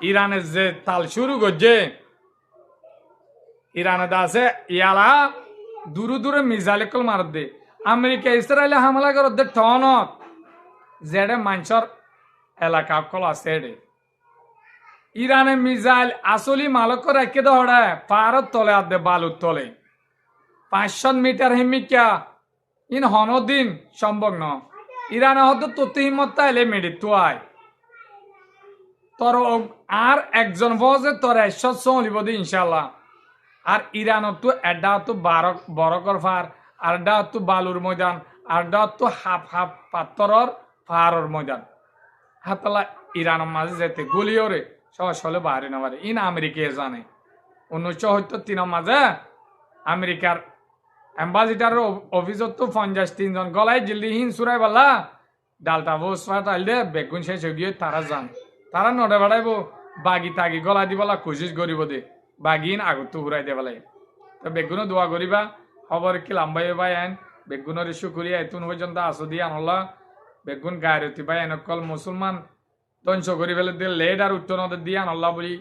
ইরানের যে তাল শুরু করছে ইরানে আছে ইয়ালা দূরে দূরে মিসাইল কল মারত দে আমেরিকা ইসরায়েলে হামলা করত দে টনত যেডে মানুষের এলাকা কল আছে এডে ইরানে মিসাইল আসলি মালক রেখে দৌড়ে পারত তলে আদে বালুর তলে 500 মিটার হিমিকা ইন হনদিন সম্ভব ন ইরানে হয়তো তত হিম্মত তাইলে মেডি তুয়াই তোর আর একজন বজে তোর 100 চলিব দি ইনশাল্লাহ আর ইরানত তো এডা তো বরকর ফার আর ডা তো বালুর ময়দান আর ডা তো হাফ হাফ পাথরের ফারর ময়দান হাতলা ইরানের মাঝে যেতে গুলিওরে সবাই সলে বাহারি না পারে ইন আমেরিকা জানে 1973 মাঝে আমেরিকার অ্যাম্বাসিডার অফিসত তো 53 জন গলায় জিল্লি হিন সুরাই বালা ডালটা বস ফাটাইল দে বেগুন শেষ হয়ে গিয়ে তারা যান তারা নড়ে বাড়াইব বাগি তাগি গলা দিবলা কোশিশ করিব দে বাগিন আগত ঘুরাই দে বলে তো বেগুনও দোয়া করিবা খবর কি লাম্বাই বাই আইন বেগুনের ইস্যু করিয়া এতুন পর্যন্ত আসো দিয়া আনলা বেগুন গায়রতি বাই এনকল মুসলমান ধ্বংস করি ফেলে দিয়ে লেড আর উত্তর দিয়া আনল্লা বলি